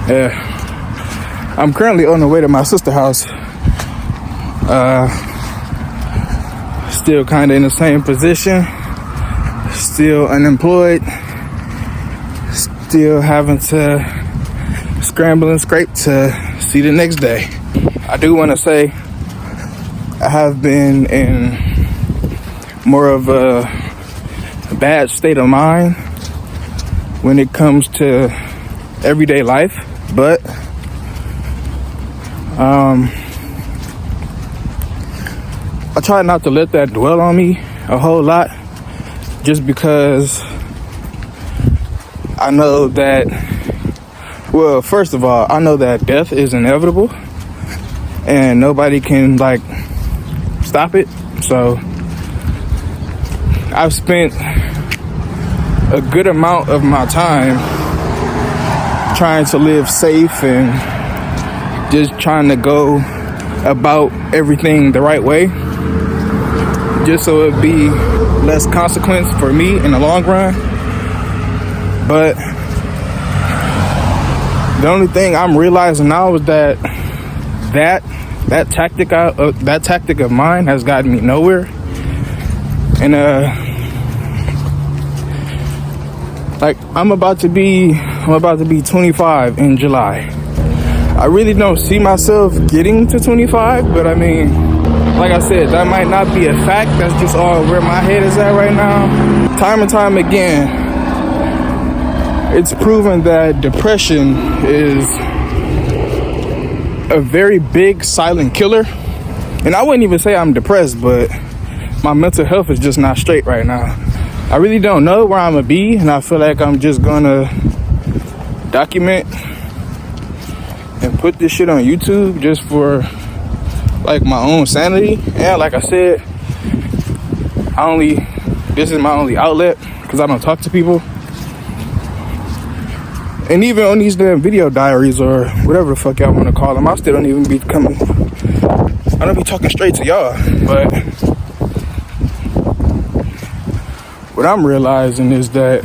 I'm currently on the way to my sister's house. Still kind of in the same position. Still unemployed. Still having to scramble and scrape to see the next day. I do want to say I have been in more of a bad state of mind when it comes to everyday life, but I try not to let that dwell on me a whole lot, just because I know that, well, first of all, I know that death is inevitable and nobody can stop it. So I've spent a good amount of my time trying to live safe and just trying to go about everything the right way, just so it'd be less consequence for me in the long run. But the only thing I'm realizing now is that tactic of mine has gotten me nowhere. And I'm about to be 25 in July. I really don't see myself getting to 25, but I mean, like I said, that might not be a fact. That's just all where my head is at right now. Time and time again, it's proven that depression is a very big silent killer. And I wouldn't even say I'm depressed, but my mental health is just not straight right now. I really don't know where I'm gonna be, and I feel like I'm just gonna document and put this shit on YouTube just for my own sanity. And like I said, this is my only outlet because I don't talk to people. And even on these damn video diaries or whatever the fuck y'all want to call them, I still don't even be coming. I don't be talking straight to y'all. But what I'm realizing is that,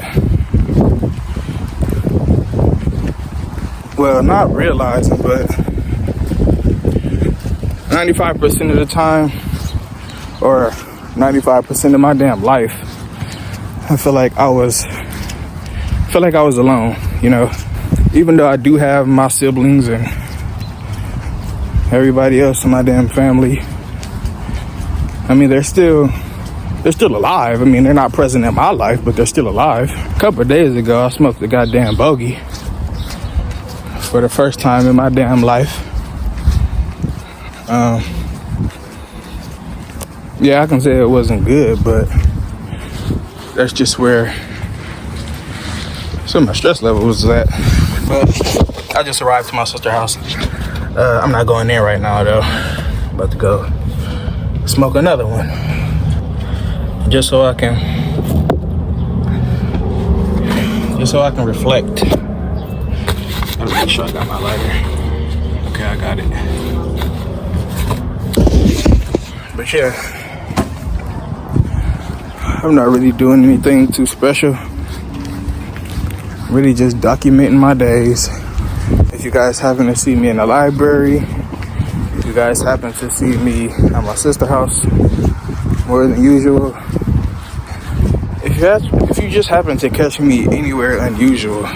well, not realizing, but 95% of the time, or 95% of my damn life, I feel like I was alone, you know, even though I do have my siblings and everybody else in my damn family. I mean, they're still alive. I mean, they're not present in my life, but they're still alive. A couple of days ago, I smoked a goddamn bogey for the first time in my damn life. Yeah, I can say it wasn't good, but that's just where some of my stress level was at. But I just arrived to my sister's house. I'm not going there right now though. I'm about to go smoke another one, just so I can reflect. Gotta make sure I got my lighter. Okay, I got it. But yeah, I'm not really doing anything too special. Really just documenting my days. If you guys happen to see me in the library, if you guys happen to see me at my sister's house more than usual, if you just happen to catch me anywhere unusual,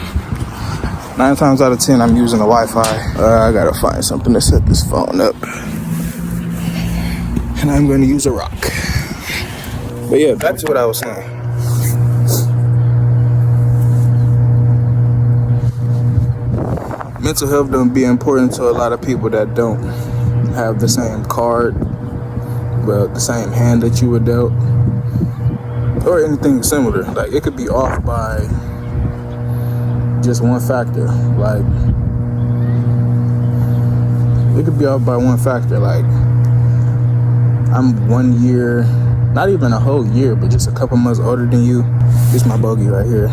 9 times out of 10 I'm using the Wi-Fi. I gotta find something to set this phone up, and I'm gonna use a rock. But yeah, back to what I was saying. Mental health don't be important to a lot of people that don't have the same card, well, the same hand that you were dealt, or anything similar. It could be off by just one factor. It could be off by one factor. I'm 1 year, not even a whole year, but just a couple months older than you. This is my bogey right here.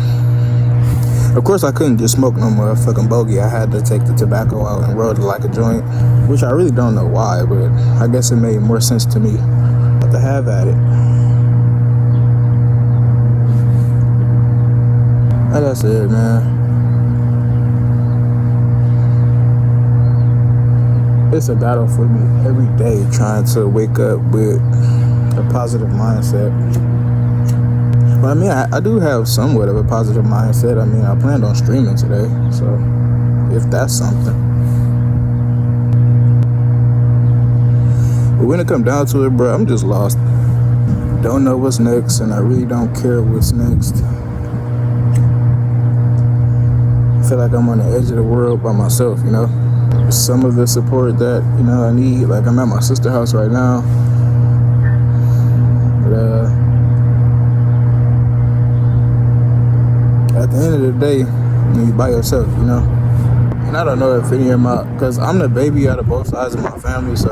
Of course, I couldn't just smoke no motherfucking bogey. I had to take the tobacco out and roll it like a joint, which I really don't know why, but I guess it made more sense to me. But to have at it. Like I said, man, it's a battle for me every day trying to wake up with a positive mindset. But I mean, I do have somewhat of a positive mindset. I mean, I planned on streaming today, so if that's something. But when it comes down to it, bro, I'm just lost. Don't know what's next, and I really don't care what's next. I feel like I'm on the edge of the world by myself, you know? Some of the support that, you know, I need, like I'm at my sister's house right now. But, at the end of the day, you're by yourself, you know? And I don't know if any of my, because I'm the baby out of both sides of my family, so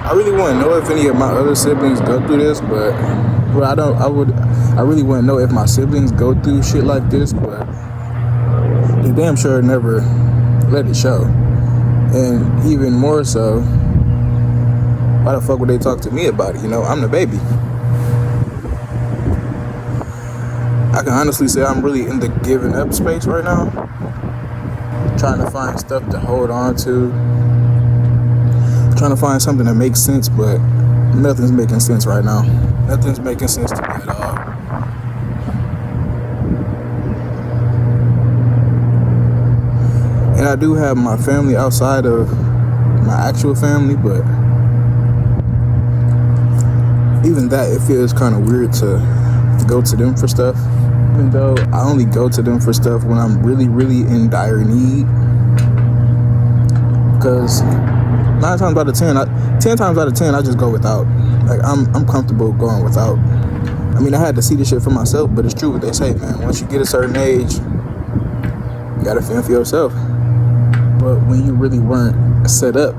I really wouldn't know if any of my other siblings go through this, but I really wouldn't know if my siblings go through shit like this, but they damn sure never let it show. And even more so, why the fuck would they talk to me about it? You know, I'm the baby. I can honestly say I'm really in the giving up space right now. Trying to find stuff to hold on to. Trying to find something that makes sense, but nothing's making sense right now. Nothing's making sense to me at all. And I do have my family outside of my actual family, but even that, it feels kind of weird to go to them for stuff. Even though I only go to them for stuff when I'm really, really in dire need. Because 10 times out of 10, I just go without. Like, I'm comfortable going without. I mean, I had to see this shit for myself, but it's true what they say, man. Once you get a certain age, you gotta fend for yourself. But when you really weren't set up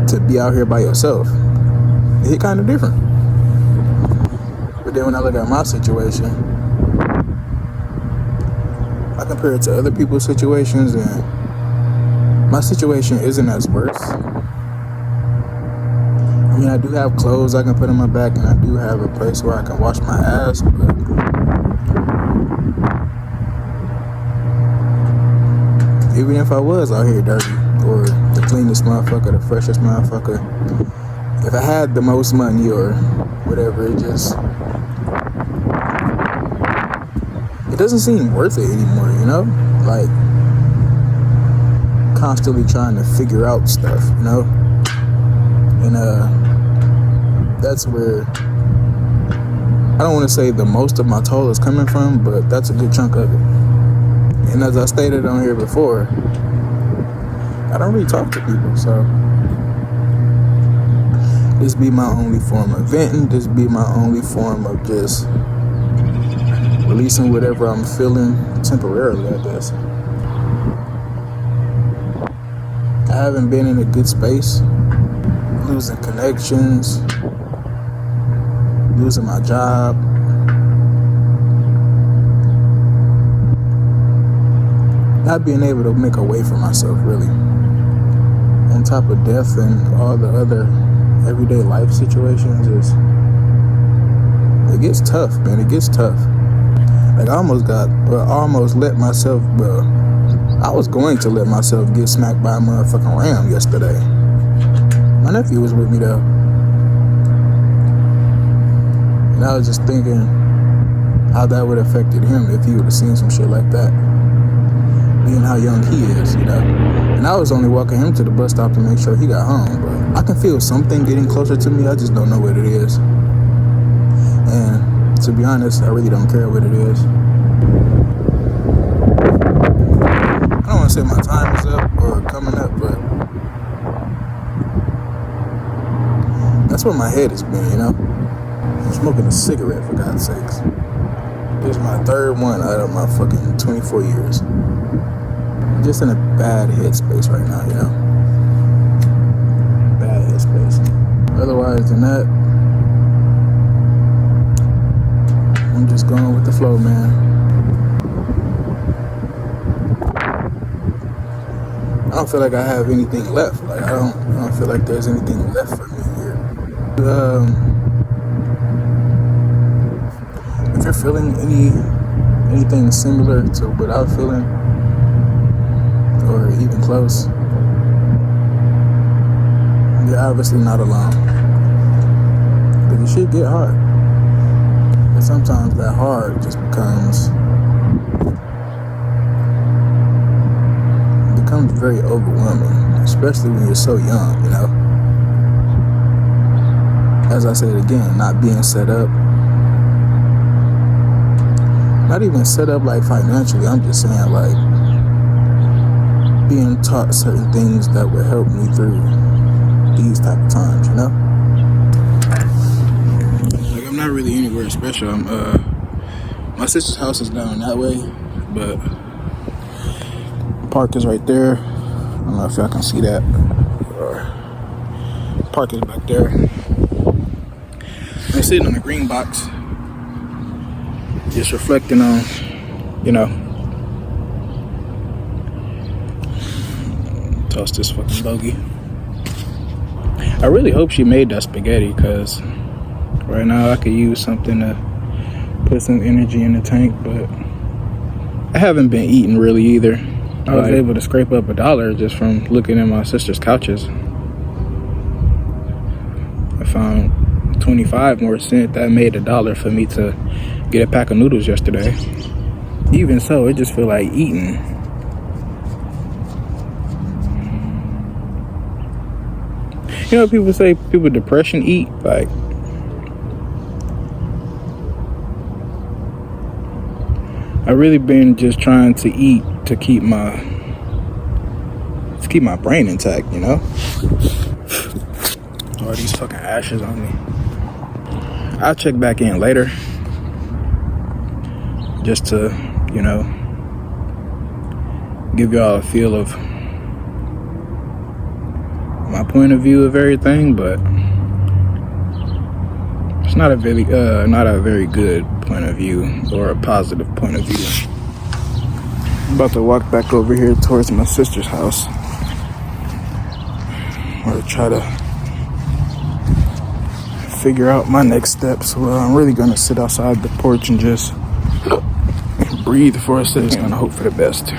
to be out here by yourself, it hit kind of different. But then when I look at my situation, I compare it to other people's situations, and my situation isn't as worse. I mean, I do have clothes I can put on my back, and I do have a place where I can wash my ass, but even if I was out here dirty, or the cleanest motherfucker, the freshest motherfucker, if I had the most money or whatever, it doesn't seem worth it anymore, you know? Like, constantly trying to figure out stuff, you know? And that's where I don't want to say the most of my toll is coming from, but that's a good chunk of it. And as I stated on here before, I don't really talk to people, so this be my only form of venting. This be my only form of just releasing whatever I'm feeling temporarily, I guess. I haven't been in a good space. Losing connections, losing my job. Not being able to make a way for myself, really. On top of death and all the other everyday life situations, it gets tough, man. It gets tough. Like, I almost let myself, I was going to let myself get smacked by a motherfucking ram yesterday. My nephew was with me though. And I was just thinking how that would have affected him if he would have seen some shit like that. Being how young he is, you know. And I was only walking him to the bus stop to make sure he got home. But I can feel something getting closer to me. I just don't know what it is. And to be honest, I really don't care what it is. I don't want to say my time is up or coming up, but that's where my head has been, you know? I'm smoking a cigarette, for God's sakes. This is my third one out of my fucking 24 years. I'm just in a bad headspace right now, you know? Bad headspace. Otherwise than that, I'm just going with the flow, man. I don't feel like I have anything left. Like, I don't feel like there's anything left for me here. If you're feeling anything similar to what I'm feeling, or even close, you're obviously not alone. But the shit get hard. And sometimes that hard just becomes very overwhelming, especially when you're so young, you know. As I said again, not being set up, not even set up like financially, I'm just saying like being taught certain things that would help me through these type of times, you know. Like I'm not really anywhere special. I'm my sister's house is down that way, but park is right there. I don't know if y'all can see that. Or park is back there. I'm sitting on the green box, just reflecting on, you know. Toss this fucking bogey. I really hope she made that spaghetti, because right now I could use something to put some energy in the tank, but I haven't been eating really either. I was able to scrape up $1 just from looking at my sister's couches. I found 25 more cents. That made $1 for me to get a pack of noodles yesterday. Even so, it just feel like eating. You know, people say people with depression eat. Like, I really been just trying to eat to keep my brain intact, you know. All these fucking ashes on me. I'll check back in later, just to, you know, give y'all a feel of my point of view of everything, but it's not a very good point of view or a positive point of view. I'm about to walk back over here towards my sister's house, or try to figure out my next steps. Well, I'm really gonna sit outside the porch and just breathe for a second and hope for the best.